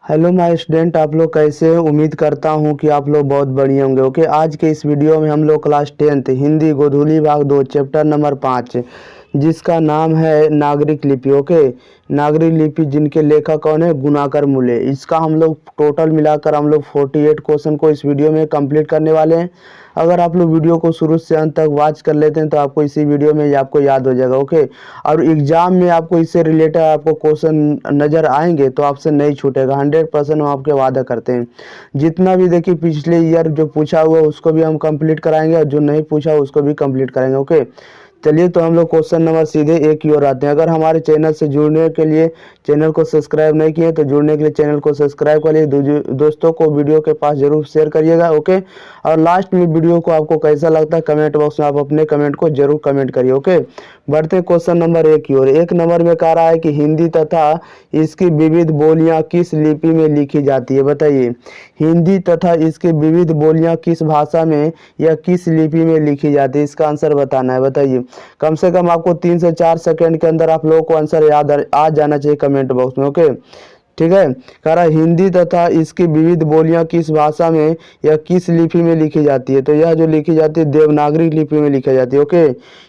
Hello my student, आप लोग कैसे हैं। उम्मीद करता हूं कि आप लोग बहुत बढ़िया होंगे। ओके, आज के इस वीडियो में हम लोग क्लास 10th हिंदी गोधूली भाग 2 चैप्टर नंबर 5 जिसका नाम है नागरिक लिपि। ओके, नागरिक लिपि जिनके लेखक कौन है, गुणाकर मूले। इसका हम लोग टोटल मिलाकर हम लोग 48 क्वेश्चन को इस वीडियो में कंप्लीट करने वाले हैं। अगर आप लोग वीडियो को शुरू से अंत तक वॉच कर लेते हैं तो आपको इसी वीडियो में आपको याद हो जाएगा। ओके, और एग्जाम में आपको इससे रिलेटेड आपको क्वेश्चन नज़र आएंगे तो आपसे नहीं छूटेगा। 100% हम आपके वादा करते हैं। जितना भी देखिए पिछले ईयर जो पूछा हुआ उसको भी हम कंप्लीट कराएंगे और जो नहीं पूछा उसको भी कंप्लीट कराएंगे। ओके, चलिए तो हम लोग क्वेश्चन नंबर सीधे एक की ओर आते हैं। अगर हमारे चैनल से जुड़ने के लिए चैनल को सब्सक्राइब नहीं किए तो जुड़ने के लिए चैनल को सब्सक्राइब करिए। दोस्तों को वीडियो के पास जरूर शेयर करिएगा। ओके, और लास्ट में वीडियो को आपको कैसा लगता है कमेंट बॉक्स में आप अपने कमेंट को जरूर कमेंट करिए। ओके, बढ़ते क्वेश्चन नंबर एक की ओर। एक नंबर में कह रहा है कि हिंदी तथा इसकी विविध बोलियां किस लिपि में लिखी जाती है। बताइए, हिंदी तथा इसकी विविध बोलियां किस भाषा में या किस लिपि में लिखी जाती है। इसका आंसर बताना है। बताइए, कम से कम आपको 3 से 4 सेकंड के अंदर आप लोगों को आंसर याद आ जाना चाहिए कमेंट बॉक्स में। ओके, ठीक है। कह रहा है हिंदी तथा इसकी विविध बोलियां किस भाषा में या किस लिपि में लिखी जाती है। तो यह जो लिखी जाती है देवनागरी लिपि में लिखी जाती है। ओके,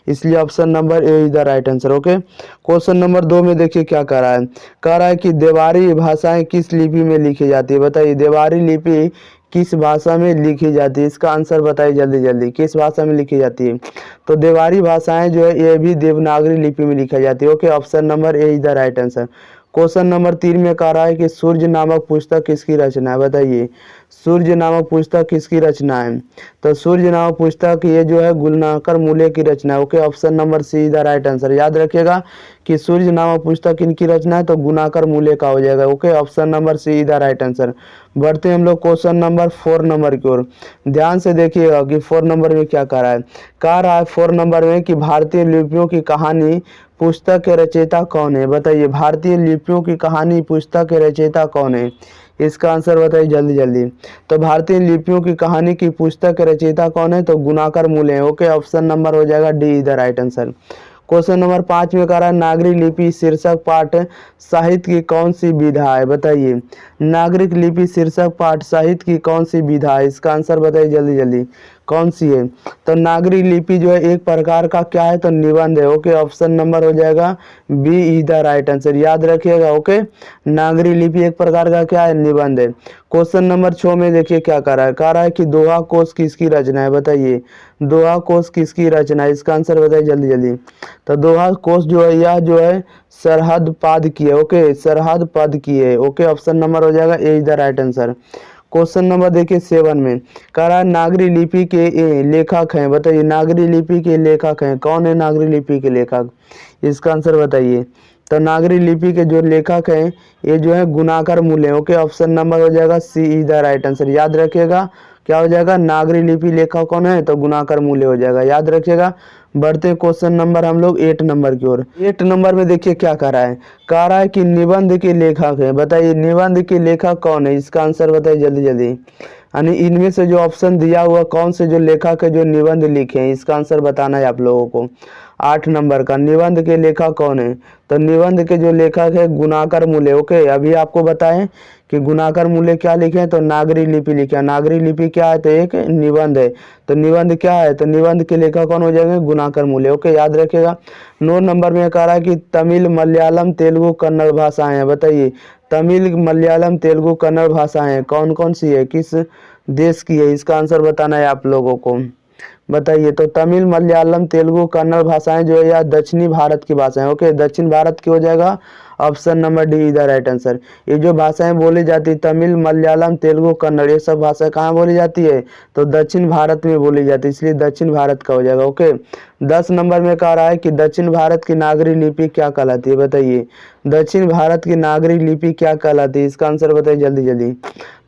इसलिए option number A is the right answer. Okay, question number 2 में देखिए क्या कह रहा है। कह रहा है कि देवारी भाषाएं किस लिपि में लिखी जाती है। बताइए, देवारी लिपि किस भाषा में लिखी जाती है। इसका आंसर बताइए जल्दी जल्दी, किस भाषा में लिखी जाती है। तो देवारी भाषाएं जो है ये भी देवनागरी लिपि में लिखी जाती है। Okay, option number A is the right answer. Question number 3 में कह रहा है कि सूर्य नामक पुस्तक किसकी रचना है। बताइए, सूर्य नामक पुस्तक किसकी रचना है। तो सूर्य नामक पुस्तक ये जो है गुणाकर मूले की रचना है। Okay, option number c is the right answer. याद रखिएगा कि सूर्य नामक पुस्तक इनकी रचना है तो गुणाकर मूले का हो जाएगा। Okay, option number c is the right answer. बढ़ते हैं हम लोग क्वेश्चन नंबर 4 नंबर की ओर। ध्यान से देखिएगा कि 4 नंबर में क्या कह रहा है। कह रहा है 4 नंबर में कि भारतीय लिपियों की कहानी पुस्तक के रचयिता कौन है। बताइए, भारतीय लिपियों की कहानी पुस्तक के रचयिता कौन है। इसका आंसर बताइए जल्दी जल्दी। तो भारतीय लिपियों की कहानी की पुस्तक के रचयिता कौन है, तो गुणाकर मूले हैं। ओके, ऑप्शन नंबर हो जाएगा D is the right answer. Question number 5 में कह रहा है नागरिक लिपि शीर्षक पाठ साहित्य की कौन सी विधा है। बताइए, नागरिक लिपि शीर्षक पाठ साहित्य की कौन सी विधा है। इसका आंसर बताइए जल्दी जल्दी, कौन सी है। तो नागरिक लिपि जो है एक प्रकार का क्या है, तो निबंध है। ओके, ऑप्शन नंबर हो जाएगा B is the right answer. याद रखिएगा। ओके, नागरिक लिपि एक प्रकार का क्या है, निबंध है। क्वेश्चन नंबर 6 में देखिए क्या कह रहा है कि दोहा कोश किसकी रचना है। बताइए, दोहा कोश किसकी रचना है। इसका आंसर बताइए जल्दी जल्दी। तो दोहा कोश जो है यह जो है सरहद पद की है। ओके, सरहद पद की है। ओके, ऑप्शन नंबर हो जाएगा A is the right answer. Question number देखिए 7 में कह रहा है नागरी लिपि के लेखक हैं। बताइए, नागरी लिपि के लेखक हैं कौन है, नागरी लिपि के लेखक। इसका आंसर बताइए। तो नागरी लिपि के जो लेखक हैं ये जो है गुणाकर मूले। ओके, ऑप्शन नंबर हो जाएगा C is the right answer. याद रखिएगा क्या हो जाएगा, नागरी लिपि लेखक कौन है, तो गुणाकर मूले हो जाएगा। याद रखिएगा। बढ़ते हैं क्वेश्चन नंबर हम लोग 8 नंबर की ओर। 8 नंबर में देखिए क्या कह रहा है कि निबंध के लेखक है। बताइए, निबंध के लेखक कौन है। इसका आंसर बताइए जल्दी जल्दी। यानी इनमें से जो ऑप्शन दिया हुआ कौन से जो लेखक है जो निबंध लिखे हैं, इसका आंसर बताना है आप लोगों को। 8 नंबर का निबंध के लेखक कौन है, तो निबंध के जो लेखक है गुणाकर मूले। ओके, अभी आपको बताएं कि गुणाकर मूले क्या लिखे हैं, तो नागरी लिपि लिखे हैं। नागरी लिपि क्या है, तो एक निबंध है। तो निबंध क्या है, तो निबंध के लेखक कौन हो जाएंगे, गुणाकर मूले। ओके, याद रखिएगा। 9 नंबर में कह रहा है कि तमिल मलयालम तेलुगु कन्नड़ भाषाएं हैं। बताइए, तमिल मलयालम तेलुगु कन्नड़ भाषाएं कौन कौन सी है, किस देश की है। इसका आंसर बताना है आप लोगों को। बताइए, तो तमिल मलयालम तेलुगु कन्नड़ भाषाएं जो है या दक्षिणी भारत की भाषाएं। ओके, दक्षिण भारत की हो जाएगा। Option number D is the right answer. ये जो भाषाएं बोली जाती है तमिल मलयालम तेलुगु कन्नड़, ये सब भाषाएं कहाँ बोली जाती है, तो दक्षिण भारत में बोली जाती है, इसलिए दक्षिण भारत का हो जाएगा। ओके, 10 नंबर में कह रहा है कि दक्षिण भारत की नागरी लिपि क्या कहलाती है। बताइए, दक्षिण भारत की नागरी लिपि क्या कहलाती है। इसका आंसर बताइए जल्दी जल्दी।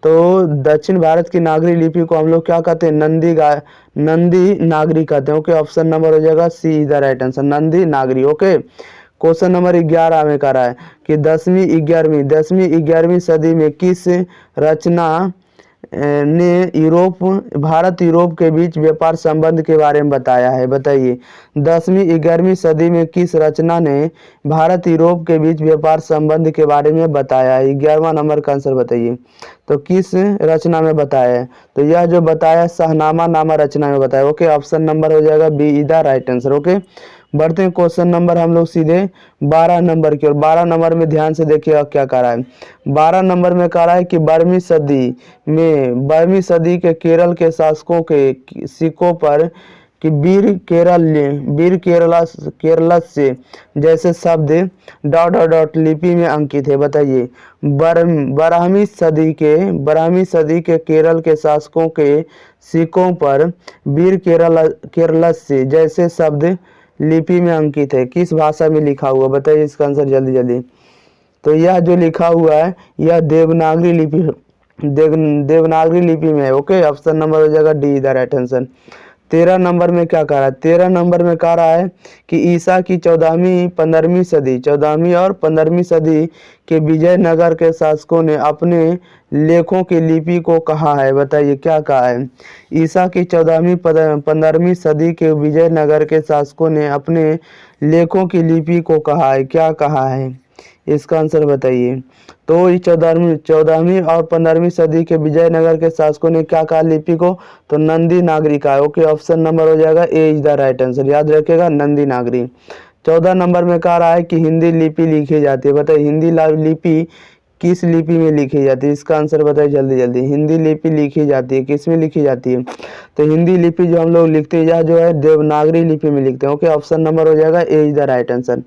तो दक्षिण भारत की नागरी लिपि को हम लोग क्या कहते हैं, नंदी नागरी कहते हैं। ओके, ऑप्शन नंबर हो जाएगा C is the right answer, Nandinagari. Okay, question number 11 में कह रहा है कि 10वीं 11वीं सदी में किस रचना भारत यूरोप के बीच व्यापार संबंध के बारे में बताया है? बताइए। 10वीं-11वीं सदी में किस रचना ने भारत यूरोप के बीच व्यापार संबंध के बारे में बताया है? 11वां नंबर का आंसर बताइए। तो किस रचना में बताया है? तो यह जो बताया शाहनामा नामा रचना में बताया। ओके, ऑप्शन नंबर हो जाएगा B is the right answer. Okay, बढ़ते हैं क्वेश्चन नंबर हम लोग सीधे 12 नंबर की और 12 नंबर में ध्यान से देखिएगा क्या कह रहा है। 12 नंबर में कह रहा है कि 12वीं सदी के केरल के शासकों के सिक्कों पर कि वीर केरलस्य जैसे शब्द डॉट डॉट डॉट लिपि में अंकित है। बताइए। 12वीं सदी के केरल के शासकों के सिक्कों पर वीर केरलस्य जैसे शब्द लिपि में अंकित है। किस भाषा में लिखा हुआ? बताइए इसका आंसर जल्दी जल्दी। तो यह जो लिखा हुआ है यह देवनागरी लिपि में है। ओके, ऑप्शन नंबर हो जाएगा D the right answer. 13 number में क्या कह रहा है? 13 नंबर में कह रहा है कि ईसा की 14वीं और 15वीं सदी के विजयनगर के शासकों ने अपने लेखों की लिपि को कहा है। बताइए क्या कहा है? ईसा की 14वीं-15वीं सदी के विजयनगर के शासकों ने अपने लेखों की लिपि को कहा है। क्या कहा है? इसका आंसर बताइए। तो ये 14वीं और 15वीं सदी के विजयनगर के शासकों ने क्या कहा लिपि को? तो नंदी नागरी का। ओके, ऑप्शन नंबर हो जाएगा A is the right answer. याद रखिएगा, नंदी नागरी। 14 नंबर में कह रहा है कि हिंदी लिपि लिखी जाती है। बताइए हिंदी लिपि किस लिपि में लिखी जाती है? इसका आंसर बताइए जल्दी जल्दी। हिंदी लिपि लिखी जाती है, किस में लिखी जाती है? तो हिंदी लिपि जो हम लोग लिखते हैं यह जो है देवनागरी लिपि में लिखते हैं। ओके, ऑप्शन नंबर हो जाएगा A is the right answer.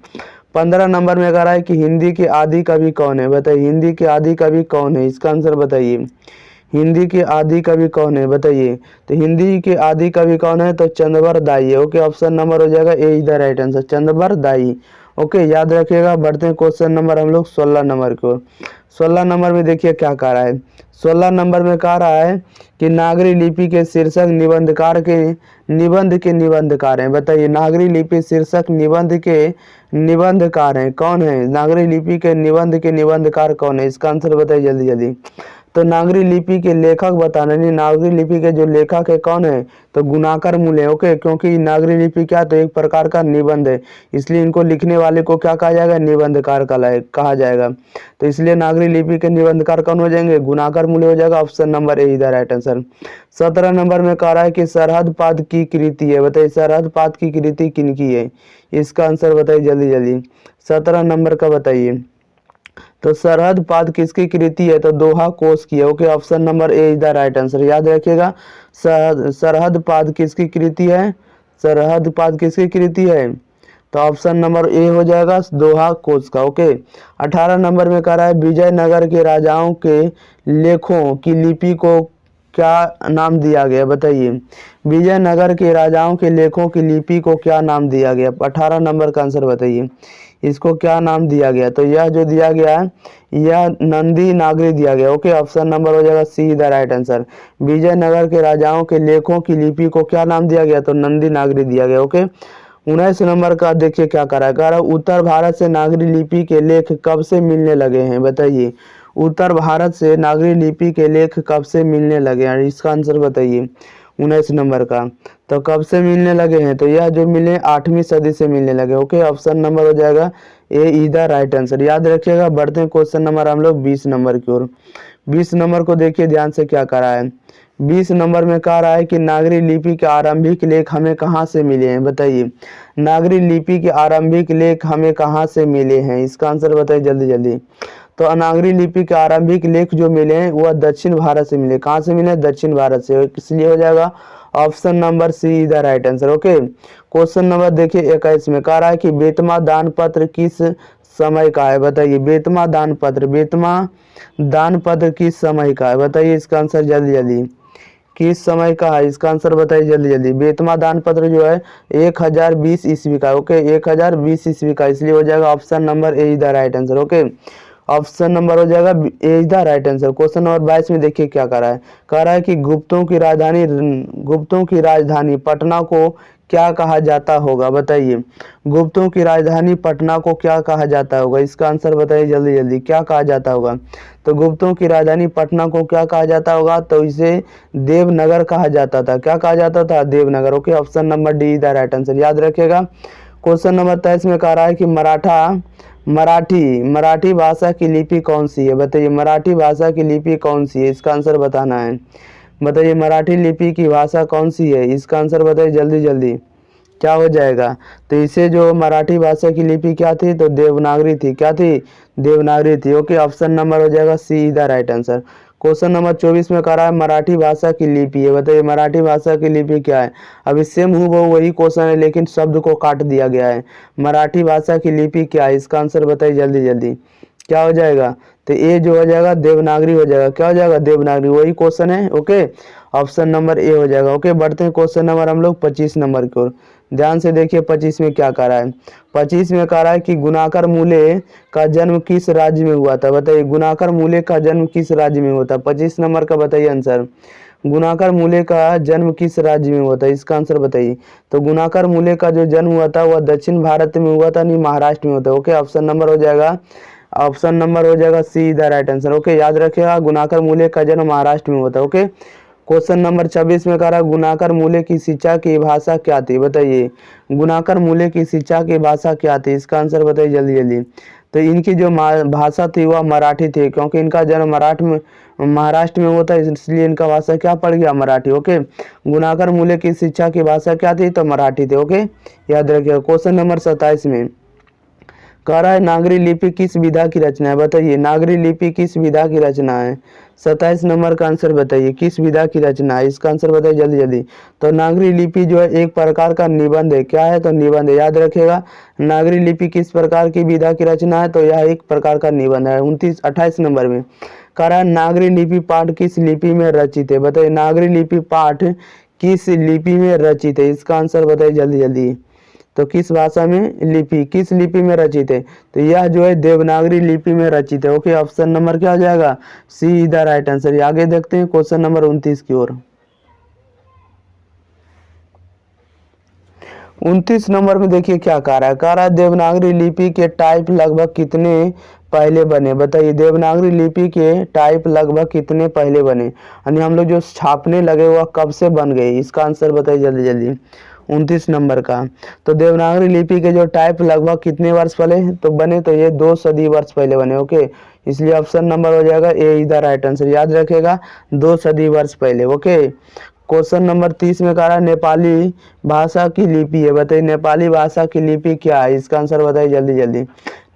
15 number में कह रहा है कि हिंदी के आदि कवि कौन है? बताइए हिंदी के आदि कवि कौन है? इसका आंसर बताइए। हिंदी के आदि कवि कौन है? बताइए। तो हिंदी के आदि कवि कौन है? तो चंद्रवर दाई है। ओके, ऑप्शन नंबर हो जाएगा A is the right answer, चंद्रवर दाई। ओके, याद रखिएगा। बढ़ते हैं क्वेश्चन नंबर हम लोग 16 नंबर को। 16 नंबर में देखिए क्या कह रहा है। 16 नंबर में कह रहा है कि नागरी लिपि के शीर्षक निबंध के निबंधकार हैं। बताइए नागरी लिपि शीर्षक निबंध के निबंधकार हैं कौन है? नागरी लिपि के निबंधकार कौन है? इसका आंसर बताइए जल्दी जल्दी। तो नागरी लिपि के लेखक बताना नहीं, नागरी लिपि के जो लेखक है कौन है? तो गुणाकर मूल है। ओके, क्योंकि नागरी लिपि क्या तो एक प्रकार का निबंध है, इसलिए इनको लिखने वाले को क्या कहा जाएगा? निबंधकार कहा जाएगा। तो इसलिए नागरी लिपि के निबंधकार कौन हो जाएंगे? गुणाकर मूल हो जाएगा। Option number A is the right answer. 17 number में कह रहा है कि सरहद पाद की कृति है। बताइए सरहद पाद की कृति किनकी है? इसका आंसर बताइए जल्दी जल्दी। 17 नंबर का बताइए। तो सरहद पाद किसकी कृति है? तो दोहा कोश की है। Okay, option number A is the right answer. याद रखिएगा, सरहद पाद किसकी कृति है? सरहद पाद किसकी कृति है? तो ऑप्शन नंबर ए हो जाएगा दोहा कोश का। ओके, 18 नंबर में कह रहा है विजयनगर के राजाओं के लेखों की लिपि को क्या नाम दिया गया? बताइए विजयनगर के राजाओं के लेखों की लिपि को क्या नाम दिया गया? 18 नंबर का आंसर बताइए, इसको क्या नाम दिया गया? तो यह जो दिया गया है यह नंदी नागरी दिया गया। ओके, ऑप्शन नंबर हो जाएगा c the right answer. Vijayanagar के राजाओं के लेखों की लिपि को क्या नाम दिया गया? तो नंदी नागरी दिया गया। ओके, 19 नंबर का देखिए क्या कह रहा है। उत्तर भारत से नागरी लिपि के लेख कब से मिलने लगे हैं? बताइए उत्तर भारत से नागरी लिपि के लेख कब से मिलने लगे हैं? इसका आंसर बताइए 19 नंबर का। तो कब से मिलने लगे हैं? तो यह जो मिले 8वीं सदी से मिलने लगे। ओके, ऑप्शन नंबर हो जाएगा A is the right answer. याद रखिएगा। बढ़ते हैं क्वेश्चन नंबर हम लोग 20 नंबर की ओर। 20 नंबर को देखिए ध्यान से क्या कह रहा है। 20 नंबर में कह रहा है कि नागरी लिपि के आरंभिक लेख हमें कहाँ से मिले हैं? बताइए नागरी लिपि के आरंभिक लेख हमें कहाँ से मिले हैं? इसका आंसर बताइए जल्दी जल्दी। तो नागरी लिपि के आरंभिक लेख जो मिले हैं वह दक्षिण भारत से मिले। कहाँ से मिले? दक्षिण भारत से। इसलिए हो जाएगा option number c is the right answer. Okay, question number देखिए 21 में कह रहा है कि बेतमा दान पत्र किस समय का है? बताइए बेतमा दान पत्र किस समय का है? बताइए इसका आंसर जल्दी जल्दी। किस समय का है? इसका आंसर बताइए जल्दी जल्दी। बेतमा दान पत्र जो है 1020 ईस्वी का। ओके, 1020 ईस्वी का, इसलिए हो जाएगा option number A is the right answer. Okay, option number हो जाएगा A is the right answer. Question number 22 में देखिए क्या कह रहा है। कह रहा है कि गुप्तों की राजधानी पटना को क्या कहा जाता होगा, बताइए। गुप्तों की राजधानी पटना को क्या कहा जाता होगा, इसका आंसर बताइए जल्दी जल्दी, क्या कहा जाता होगा। तो गुप्तों की राजधानी पटना को क्या कहा जाता होगा, तो इसे देवनगर कहा जाता था। क्या कहा जाता था, Devnagar. Okay, option number D is the right answer, याद रखिएगा। क्वेश्चन नंबर 23 में कह रहा है कि मराठी भाषा की लिपि कौन सी है, बताइए। मराठी भाषा की लिपि कौन सी है, इसका आंसर बताना है। बताइए मराठी लिपि की भाषा कौन सी है, इसका आंसर बताइए जल्दी जल्दी, क्या हो जाएगा। तो इसे जो मराठी भाषा की लिपि क्या थी, तो देवनागरी थी। क्या थी, देवनागरी थी। ओके, ऑप्शन नंबर हो जाएगा C is the right answer. Question number 24 में कह रहा है मराठी भाषा की लिपि है, बताइए मराठी भाषा की लिपि क्या है। अभी सेम हूबहू वही क्वेश्चन है, लेकिन शब्द को काट दिया गया है। मराठी भाषा की लिपि क्या है, इसका आंसर बताइए जल्दी जल्दी, क्या हो जाएगा। तो ए जो हो जाएगा देवनागरी हो जाएगा। क्या हो जाएगा, देवनागरी, वही क्वेश्चन है। ओके, ऑप्शन नंबर ए हो जाएगा। ओके, बढ़ते हैं क्वेश्चन नंबर हम लोग 25 नंबर की ओर। ध्यान से देखिए 25 में क्या कह रहा है। 25 में कह रहा है कि गुणाकर मूल्य का जन्म किस राज्य में हुआ था, बताइए। गुणाकर मूल्य का जन्म किस राज्य में हुआ था, 25 नंबर का बताइए आंसर। गुणाकर मूल्य का जन्म किस राज्य में हुआ था, इसका आंसर बताइए। तो गुणाकर मूल्य का जो जन्म हुआ था वह दक्षिण भारत में हुआ था, नहीं महाराष्ट्र में हुआ था। ओके, ऑप्शन नंबर हो जाएगा, ऑप्शन नंबर हो जाएगा c the right answer. Okay, याद रखिएगा गुणाकर मूल्य का जन्म महाराष्ट्र में होता है। ओके, क्वेश्चन नंबर 26 में कह रहा है गुणाकर मूल्य की शिक्षा की भाषा क्या थी, बताइए। गुणाकर मूल्य की शिक्षा की भाषा क्या थी, इसका आंसर बताइए जल्दी जल्दी। तो इनकी जो भाषा थी वह मराठी थी, क्योंकि इनका जन्म महाराष्ट्र में होता है, इसलिए इनका भाषा क्या पड़ गया, मराठी। ओके, गुणाकर मूल्य की शिक्षा की भाषा क्या थी, तो मराठी थी। ओके, याद रखिएगा। क्वेश्चन नंबर 27 में कह रहा है नागरी लिपि किस विधा की रचना है, बताइए। नागरी लिपि किस विधा की रचना है, 27 नंबर का आंसर बताइए, किस विधा की रचना है, इसका आंसर बताइए जल्दी जल्दी। तो नागरी लिपि जो है एक प्रकार का निबंध है। क्या है, तो निबंध है, याद रखिएगा। नागरी लिपि किस प्रकार की विधा की रचना है, तो यह एक प्रकार का निबंध है। 28 नंबर में कह रहा है नागरी लिपि पाठ किस लिपि में रचित है, बताइए। नागरी लिपि पाठ किस लिपि में रचित है, इसका आंसर बताइए जल्दी जल्दी। तो किस भाषा में लिपि, किस लिपि में रचित है, तो यह जो है देवनागरी लिपि में रचित है। ओके, ऑप्शन नंबर क्या हो जाएगा, C is the right answer. आगे देखते हैं क्वेश्चन नंबर 29 की ओर। 29 नंबर में देखिए क्या कह रहा है देवनागरी लिपि के टाइप लगभग कितने पहले बने, बताइए। देवनागरी लिपि के टाइप लगभग कितने पहले बने, यानी हम लोग जो छापने लगे वह कब से बन गए, इसका आंसर बताइए जल्दी जल्दी। 29 नंबर का, तो देवनागरी लिपि के जो टाइप लगभग कितने वर्ष पहले तो बने, तो ये 2 सदी वर्ष पहले बने। ओके, इसलिए ऑप्शन नंबर हो जाएगा A is the right answer, याद रखेगा 2 सदी वर्ष पहले। ओके, क्वेश्चन नंबर 30 में कह रहा है नेपाली भाषा की लिपि है, बताइए नेपाली भाषा की लिपि क्या है, इसका आंसर बताइए जल्दी जल्दी।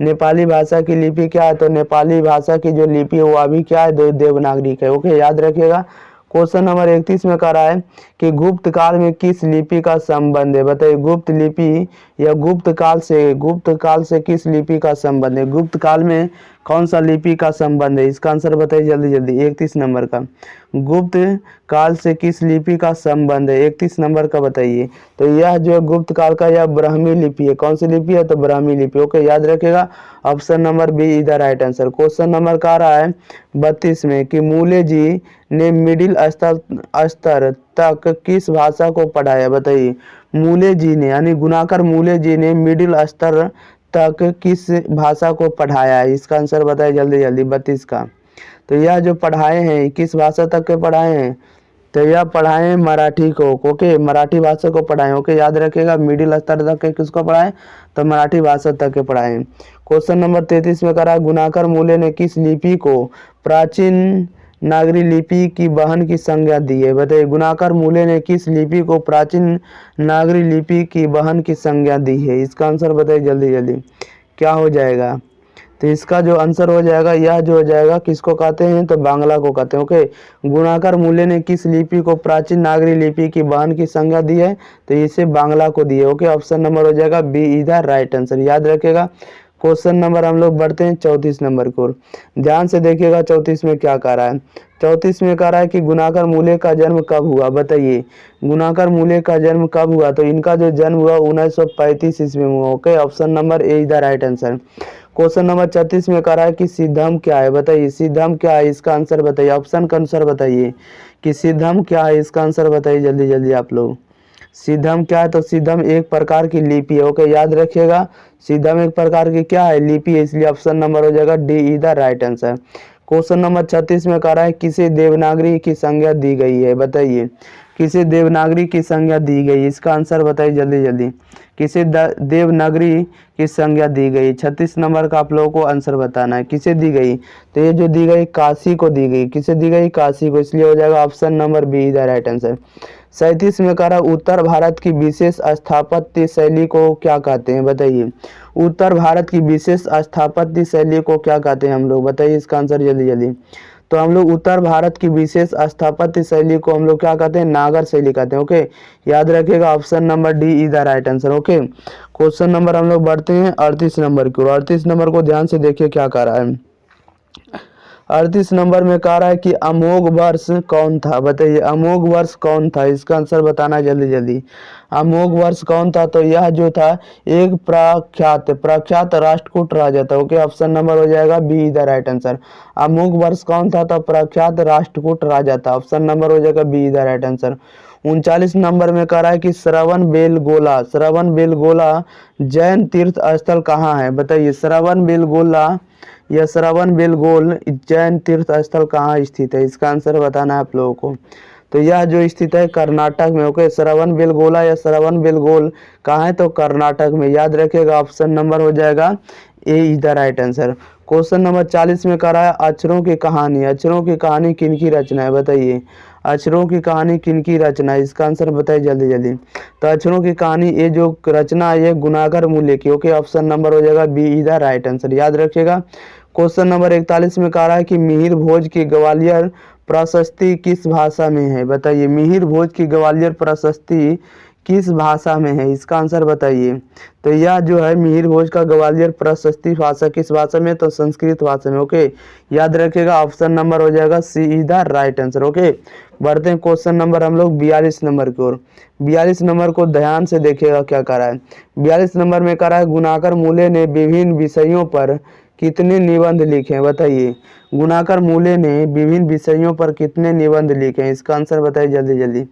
नेपाली भाषा की लिपि क्या है, तो नेपाली भाषा की जो लिपि है वो अभी क्या है, देवनागरी है। ओके, याद रखिएगा। क्वेश्चन नंबर 31 में कह रहा है कि गुप्त काल में किस लिपि का संबंध है, बताइए। गुप्त लिपि या गुप्त काल से किस लिपि का संबंध है, गुप्त काल में कौन सा लिपि का संबंध है, इसका आंसर बताइए जल्दी जल्दी। 31 नंबर का, गुप्त काल से किस लिपि का संबंध है, 31 नंबर का बताइए। तो यह जो है गुप्त काल का यह ब्राह्मी लिपि है। कौन सी लिपि है, तो ब्राह्मी लिपि। ओके, याद रखेगा, option number b is the right answer. Question number कह रहा है 32 में कि मूले जी ने मिडिल स्तर तक किस भाषा को पढ़ाया, बताइए। मूले जी ने, यानी गुणाकर मूले जी ने मिडिल स्तर तक किस भाषा को पढ़ाया है, इसका आंसर बताइए जल्दी जल्दी। 32 का, तो यह जो पढ़ाए हैं किस भाषा तक के पढ़ाए हैं, तो यह पढ़ाए हैं मराठी को। ओके, मराठी भाषा को पढ़ाए। ओके, याद रखिएगा मिडिल स्तर तक के किसको पढ़ाए, तो मराठी भाषा तक के पढ़ाए। क्वेश्चन नंबर 33 में करा गुणाकर मूल्य ने किस लिपि को प्राचीन नागरी लिपि की बहन की संज्ञा दी है, बताइए। गुणाकर मूल्य ने किस लिपि को प्राचीन नागरी लिपि की बहन की संज्ञा दी है, इसका आंसर बताइए जल्दी जल्दी, क्या हो जाएगा। तो इसका जो आंसर हो जाएगा, यह जो हो जाएगा किसको कहते हैं, तो बांग्ला को कहते हैं। ओके, गुणाकर मूल्य ने किस लिपि को प्राचीन नागरी लिपि की बहन की संज्ञा दी है, तो इसे बांग्ला को दी है। ओके, ऑप्शन नंबर हो जाएगा B is the right answer, याद रखेगा। क्वेश्चन नंबर हम लोग बढ़ते हैं 34 नंबर को, ध्यान से देखिएगा 34 में क्या कह रहा है। 34 में कह रहा है कि गुणाकर मूल्य का जन्म कब हुआ, बताइए। गुणाकर मूल्य का जन्म कब हुआ, तो इनका जो जन्म हुआ 1935 ईस्वी में हुआ। Okay, option number A is the right answer. Question number 36 में कह रहा है कि सिद्धम क्या है, बताइए। सिद्धम क्या है, इसका आंसर बताइए, ऑप्शन का आंसर बताइए कि सिद्धम क्या है, इसका आंसर बताइए जल्दी जल्दी आप लोग। सिद्धम क्या है, तो सिद्धम एक प्रकार की लिपि है। ओके, याद रखिएगा, सिद्धम एक प्रकार की क्या है, लिपि है, इसलिए ऑप्शन नंबर हो जाएगा D is the right answer. Question number 36 में कह रहा है किसे देवनागरी की संज्ञा दी गई है, बताइए किसे देवनागरी की संज्ञा दी गई, इसका आंसर बताइए जल्दी जल्दी। किसे देवनागरी की संज्ञा दी गई, 36 नंबर का आप लोगों को आंसर बताना है, किसे दी गई। तो ये जो दी गई काशी को दी गई, किसे दी गई, काशी को, इसलिए हो जाएगा option number b is the right answer. 37 में कह रहा उत्तर भारत की विशेष स्थापत्य शैली को क्या कहते हैं, बताइए उत्तर भारत की विशेष स्थापत्य शैली को क्या कहते हैं हम लोग, बताइए इसका आंसर जल्दी जल्दी। तो हम लोग उत्तर भारत की विशेष स्थापत्य शैली को हम लोग क्या कहते हैं, नागर शैली कहते हैं। ओके, याद रखिएगा option number D is the right answer. Okay, question number हम लोग बढ़ते हैं 38 नंबर की ओर। 38 नंबर को ध्यान से देखिए क्या कह रहा है। 38 नंबर में कह रहा है कि अमोघ वर्ष कौन था, बताइए अमोघ वर्ष कौन था, इसका आंसर बताना जल्दी जल्दी। अमोघ वर्ष कौन था, तो यह जो था एक प्रख्यात राष्ट्रकूट राजा था। ओके, ऑप्शन नंबर हो जाएगा B is the right answer. Amoghavarsha कौन था, तो प्रख्यात राष्ट्रकूट राजा था, ऑप्शन नंबर हो जाएगा B is the right answer. 39 number में कह रहा है कि श्रवण बेलगोला जैन तीर्थ स्थल कहाँ है, बताइए श्रवण बेलगोला या श्रवण बेलगोल जैन तीर्थ स्थल कहाँ स्थित है, इसका आंसर बताना है आप लोगों को। तो यह जो स्थित है कर्नाटक में। ओके, श्रवण बेलगोला या श्रवण बेलगोल कहाँ है, तो कर्नाटक में, याद रखिएगा ऑप्शन नंबर हो जाएगा A is the right answer. Question number 40 में कह रहा है अक्षरों की कहानी किनकी रचना है, बताइए अक्षरों की कहानी किनकी रचना है, इसका आंसर बताइए जल्दी जल्दी। तो अक्षरों की कहानी ये जो रचना है ये गुणाकर मूल्य की। ओके, ऑप्शन नंबर हो जाएगा B is the right answer, याद रखिएगा। क्वेश्चन नंबर 41 में कह रहा है कि मिहिर भोज की ग्वालियर प्रशस्ति किस भाषा में है, बताइए मिहिर भोज की ग्वालियर प्रशस्ति किस भाषा में है, इसका आंसर बताइए। तो यह जो है मिहिर भोज का ग्वालियर प्रशस्ति भाषा किस भाषा में, तो संस्कृत भाषा में। ओके, याद रखिएगा ऑप्शन नंबर हो जाएगा C is the right answer. Okay, बढ़ते हैं क्वेश्चन नंबर हम लोग 42 नंबर की ओर। 42 नंबर को ध्यान से देखिएगा क्या कह रहा है। 42 नंबर में कह रहा है गुणाकर मूले ने विभिन्न विषयों पर कितने निबंध लिखे हैं, बताइए गुणाकर मूले ने विभिन्न विषयों पर कितने निबंध लिखे हैं, इसका आंसर बताइए जल्दी जल्दी।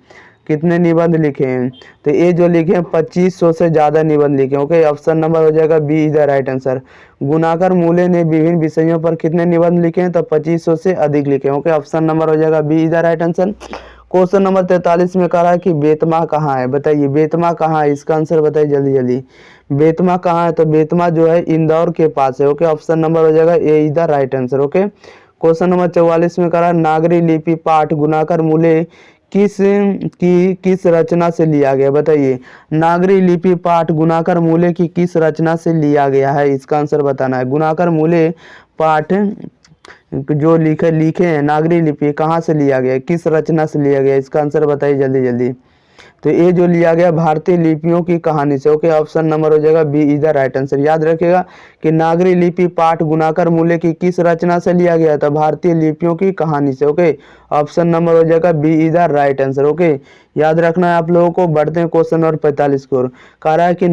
कितने निबंध लिखे हैं, तो ये जो लिखे हैं 2500 से ज़्यादा निबंध लिखे हैं। ओके, ऑप्शन नंबर हो जाएगा B is the right answer. Gunakar Muley ने विभिन्न विषयों पर कितने निबंध लिखे हैं, तो 2500 से अधिक लिखे हैं। ओके, ऑप्शन नंबर हो जाएगा B is the right answer. Question number 43 में कह रहा है कि बेतमा कहाँ है, बताइए बेतमा कहाँ है, इसका आंसर बताइए जल्दी जल्दी। बेतमा कहाँ है, तो बेतमा जो है इंदौर के पास है। ओके, ऑप्शन नंबर हो जाएगा A is the right answer. Okay, question number 44 में कह रहा है नागरी लिपि पाठ गुणाकर मूले किस रचना से लिया गया, बताइए नागरी लिपि पाठ गुणाकर मूले की किस रचना से लिया गया है, इसका आंसर बताना है। गुणाकर मूले पाठ जो लिखे हैं नागरी लिपि कहाँ से लिया गया, किस रचना से लिया गया, इसका आंसर बताइए जल्दी जल्दी। तो ये जो लिया गया भारतीय लिपियों की कहानी से। ओके, ऑप्शन नंबर हो जाएगा B is the right answer. याद रखिएगा कि नागरी लिपि पाठ गुणाकर मूल्य की किस रचना से लिया गया था, भारतीय लिपियों की कहानी से। ओके, ऑप्शन नंबर हो जाएगा B is the right answer. Okay, याद रखना है आप लोगों को। बढ़ते हैं क्वेश्चन नंबर 45 की ओर। कह रहा है कि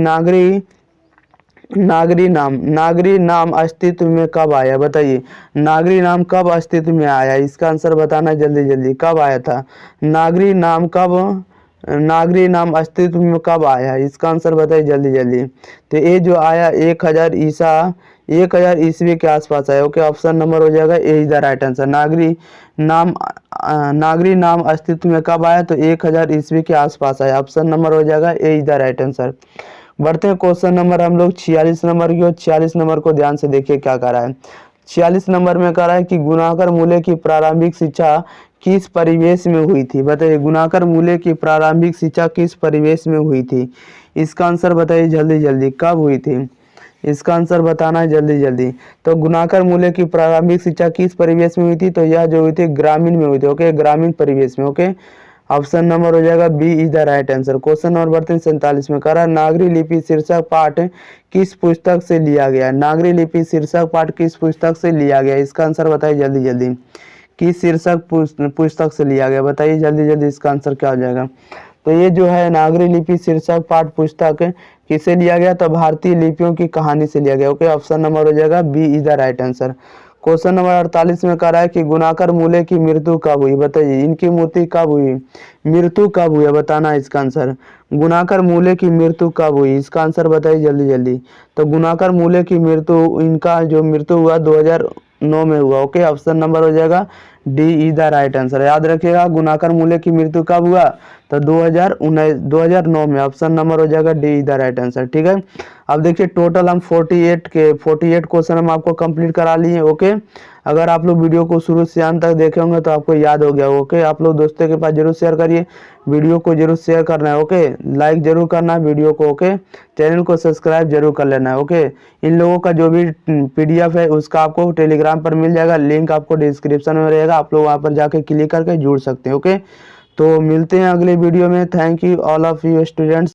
नागरी नाम अस्तित्व में कब आया, बताइए नागरी नाम कब अस्तित्व में आया, इसका आंसर बताना जल्दी जल्दी। कब आया था नागरी नाम अस्तित्व में कब आया, इसका आंसर बताइए जल्दी जल्दी। तो ये जो आया 1000 ईस्वी के आसपास आया। ओके, ऑप्शन नंबर हो जाएगा A is the right answer. नागरी नाम अस्तित्व में कब आया, तो 1000 ईस्वी के आसपास आया। ऑप्शन नंबर हो जाएगा A is the right answer. बढ़ते हैं क्वेश्चन नंबर हम लोग 46 नंबर की और 46 नंबर को ध्यान से देखिए क्या कह रहा है। 46 नंबर में कह रहा है कि गुणाकर मूल्य की प्रारंभिक शिक्षा किस परिवेश में हुई थी, बताइए गुणाकर मूल्य की प्रारंभिक शिक्षा किस परिवेश में हुई थी, इसका आंसर बताइए जल्दी जल्दी। कब हुई थी, इसका आंसर बताना है जल्दी जल्दी। तो गुणाकर मूल्य की प्रारंभिक शिक्षा किस परिवेश में हुई थी, तो यह जो हुई थी ग्रामीण में हुई थी। ओके, ग्रामीण परिवेश में। ओके, ऑप्शन नंबर हो जाएगा B is the right answer. Question number बढ़ते हैं 47 में। कह रहा है नागरी लिपि शीर्षक पाठ किस पुस्तक से लिया गया, नागरी लिपि शीर्षक पाठ किस पुस्तक से लिया गया, इसका आंसर बताइए जल्दी जल्दी। किस शीर्षक पुस्तक से लिया गया, बताइए जल्दी जल्दी, इसका आंसर क्या हो जाएगा। तो ये जो है नागरी लिपि शीर्षक पाठ पुस्तक किससे लिया गया, तो भारतीय लिपियों की कहानी से लिया गया। ओके, ऑप्शन नंबर हो जाएगा B is the right answer. Question number 48 में कह रहा है कि गुणाकर मूल्य की मृत्यु कब हुई, बताइए इनकी मृत्यु कब हुई, मृत्यु कब हुई है बताना है इसका आंसर। गुणाकर मूल्य की मृत्यु कब हुई, इसका आंसर बताइए जल्दी जल्दी। तो गुणाकर मूल्य की मृत्यु, इनका जो मृत्यु हुआ 2009 में हुआ। ओके, ऑप्शन नंबर हो जाएगा D is the right answer. याद रखिएगा गुणाकर मूल्य की मृत्यु कब हुआ, तो 2009 में। ऑप्शन नंबर हो जाएगा D is the right answer. ठीक है, अब देखिए टोटल हम 48 क्वेश्चन हम आपको कंप्लीट करा लिए। ओके, अगर आप लोग वीडियो को शुरू से अंत तक देखे होंगे तो आपको याद हो गया। ओके, आप लोग दोस्तों के पास जरूर शेयर करिए, वीडियो को जरूर शेयर करना है। ओके, लाइक जरूर करना है वीडियो को। ओके, चैनल को सब्सक्राइब जरूर कर लेना है। ओके, इन लोगों का जो भी PDF है उसका आपको टेलीग्राम पर मिल जाएगा, लिंक आपको डिस्क्रिप्शन में रहेगा, आप लोग वहाँ पर जाके क्लिक करके जुड़ सकते हैं। ओके, तो मिलते हैं अगले वीडियो में। Thank you all of you students.